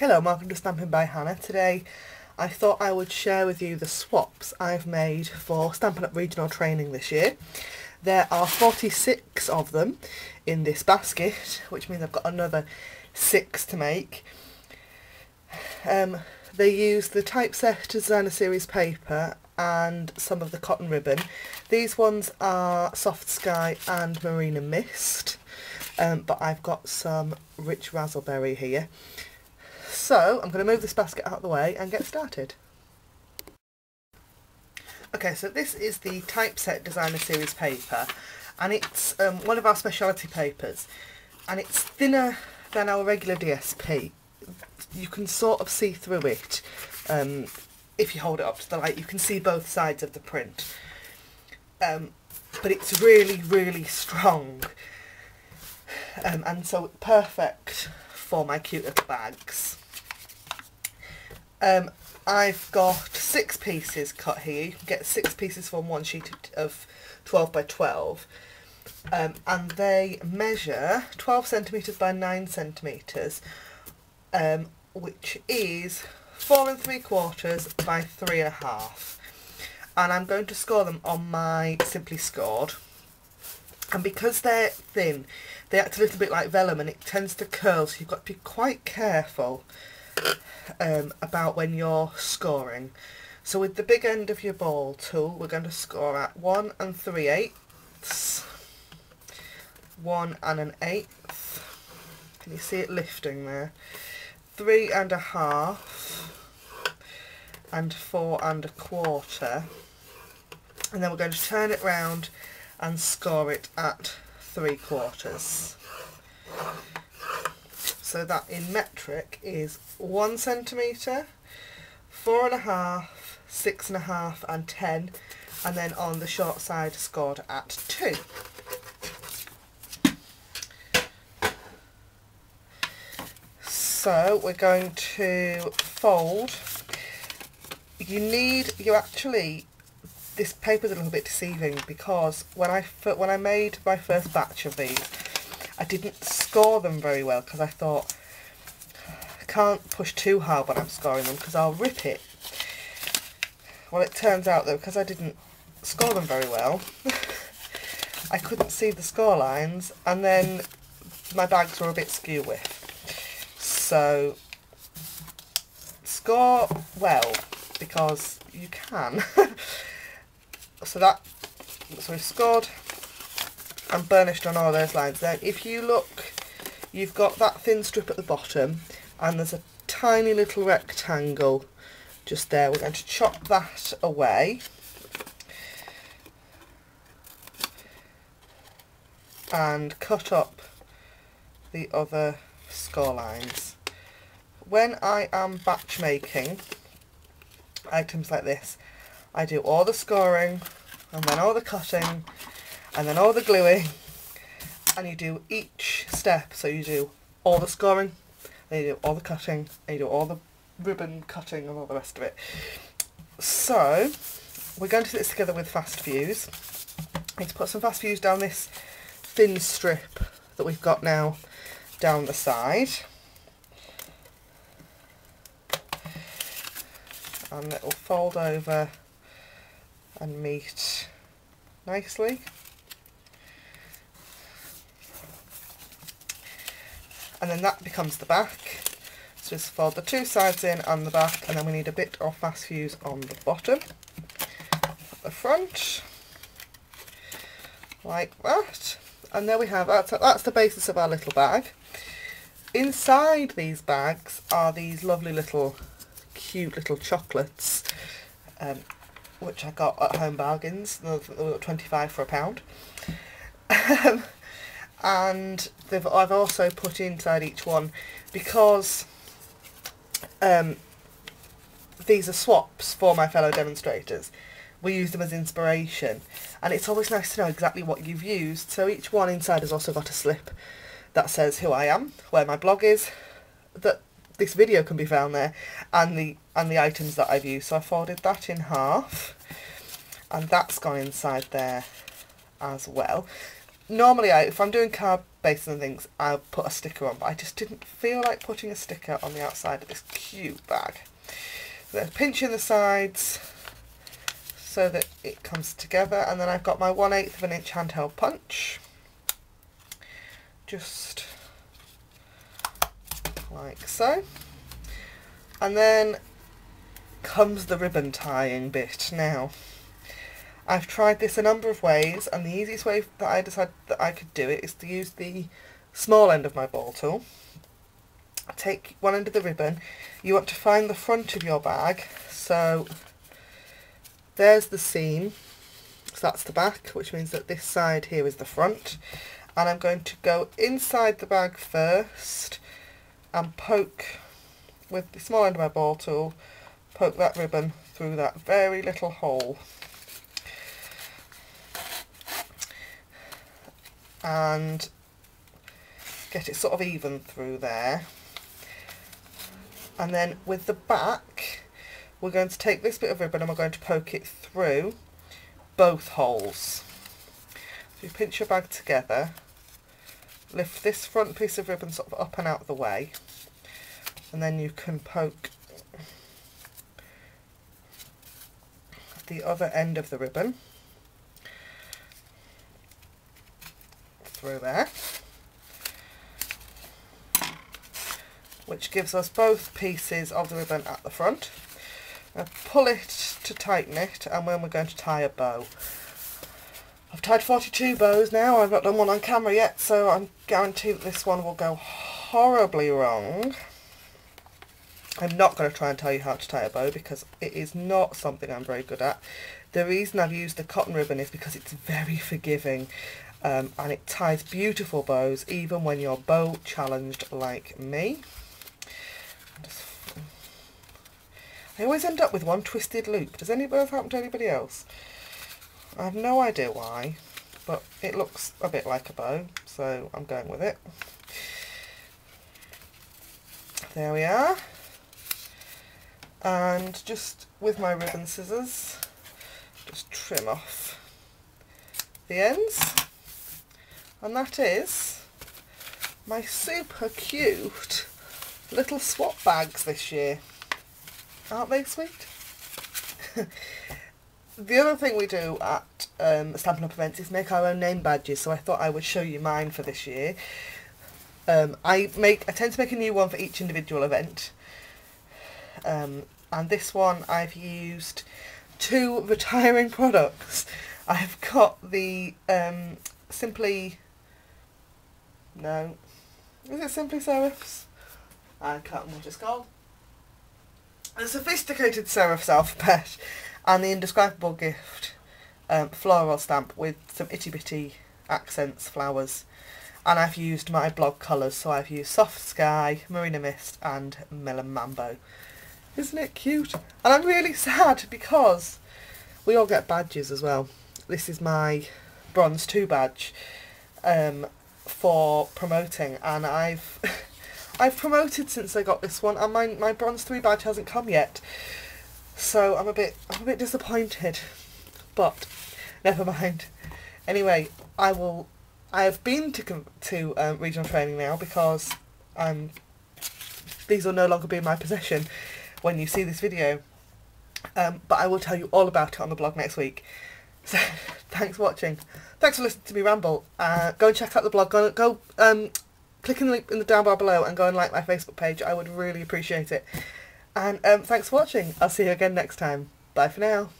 Hello, welcome to Stampin' by Hannah. Today I thought I would share with you the swaps I've made for Stampin' Up regional training this year. There are 46 of them in this basket, which means I've got another 6 to make. They use the Typeset Designer Series paper and some of the cotton ribbon. These ones are Soft Sky and Marina Mist, but I've got some rich razzleberry here. So I'm going to move this basket out of the way and get started. Okay, so this is the Typeset Designer Series paper, and it's one of our speciality papers, and it's thinner than our regular DSP. You can sort of see through it. If you hold it up to the light, you can see both sides of the print. But it's really strong, and so perfect for my cute little bags. I've got 6 pieces cut here. You can get 6 pieces from one sheet of 12 by 12, and they measure 12 centimetres by 9 centimetres, which is 4 3/4 by 3 1/2. And I'm going to score them on my Simply Scored. And because they're thin, they act a little bit like vellum, and it tends to curl, so you've got to be quite careful about when you're scoring. So with the big end of your ball tool, we're going to score at 1 3/8, 1 1/8. Can you see it lifting there? 3 1/2, and 4 1/4. And then we're going to turn it round and score it at 3/4. So that in metric is 1 centimetre, 4 1/2, 6 1/2 and 10, and then on the short side scored at 2. So we're going to fold. This paper's a little bit deceiving, because when I made my first batch of these, I didn't score them very well, because I thought I can't push too hard when I'm scoring them because I'll rip it. Well, it turns out though, because I didn't score them very well, I couldn't see the score lines, and then my bags were a bit skew with. So score well, because you can. So we've scored and burnished on all those lines. Then if you look, you've got that thin strip at the bottom, and there's a tiny little rectangle just there. We're going to chop that away, and cut up the other score lines. When I am batch making items like this, I do all the scoring, and then all the cutting, and then all the gluing, and you do each step. So you do all the scoring, then you do all the cutting, and you do all the ribbon cutting and all the rest of it. So we're going to do this together with Fast Fuse. I need to put some Fast Fuse down this thin strip that we've got now down the side, and it will fold over and meet nicely. And then that becomes the back. So just fold the 2 sides in on the back, and then we need a bit of Fast Fuse on the bottom, at the front, like that. And there we have, that's the basis of our little bag. Inside these bags are these lovely little cute little chocolates, which I got at Home Bargains. They were 25 for £1. And I've also put inside each one, because these are swaps for my fellow demonstrators. We use them as inspiration, and it's always nice to know exactly what you've used. So each one inside has also got a slip that says who I am, where my blog is, that this video can be found there, and the items that I've used. So I folded that in half, and that's gone inside there as well. normally if I'm doing card bases and things, I'll put a sticker on, but I just didn't feel like putting a sticker on the outside of this cute bag. So then pinch in the sides so that it comes together, and then I've got my 1/8 of an inch handheld punch, just like so. And then comes the ribbon tying bit. Now, I've tried this a number of ways, and the easiest way that I decided that I could do it is to use the small end of my ball tool. Take one end of the ribbon. You want to find the front of your bag, so there's the seam, so that's the back, which means that this side here is the front, and I'm going to go inside the bag first and poke with the small end of my ball tool, poke that ribbon through that very little hole. And get it sort of even through there. And then with the back, we're going to take this bit of ribbon and we're going to poke it through both holes. So you pinch your bag together, lift this front piece of ribbon sort of up and out of the way, and then you can poke the other end of the ribbon through there, which gives us both pieces of the ribbon at the front. Now pull it to tighten it, and then we're going to tie a bow. I've tied 42 bows now. I've not done one on camera yet, so I'm guaranteed that this one will go horribly wrong. I'm not going to try and tell you how to tie a bow because it is not something I'm very good at. The reason I've used the cotton ribbon is because it's very forgiving. And it ties beautiful bows even when you're bow challenged like me. I always end up with one twisted loop. Does anybody happen to anybody else? I have no idea why, but it looks a bit like a bow, so I'm going with it. There we are. And just with my ribbon scissors, just trim off the ends. And that is my super cute little swap bags this year. Aren't they sweet? The other thing we do at Stampin' Up events is make our own name badges, so I thought I would show you mine for this year. I tend to make a new one for each individual event. And this one I've used 2 retiring products. I've got the Simply... No. Is it Simply Serifs? I can't remember what it's called. The Sophisticated Serifs alphabet and the Indescribable Gift floral stamp with some itty bitty accents, flowers. And I've used my blog colours, so I've used Soft Sky, Marina Mist and Melon Mambo. Isn't it cute? And I'm really sad because we all get badges as well. This is my Bronze 2 badge. For promoting, and I've promoted since I got this one, and my Bronze 3 badge hasn't come yet, so I'm a bit disappointed, but never mind. Anyway, I have been to regional training now because these will no longer be in my possession when you see this video, but I will tell you all about it on the blog next week. So thanks for watching. Thanks for listening to me ramble. Go and check out the blog. Go click in the link in the down bar below and go and like my Facebook page. I would really appreciate it. And thanks for watching. I'll see you again next time. Bye for now.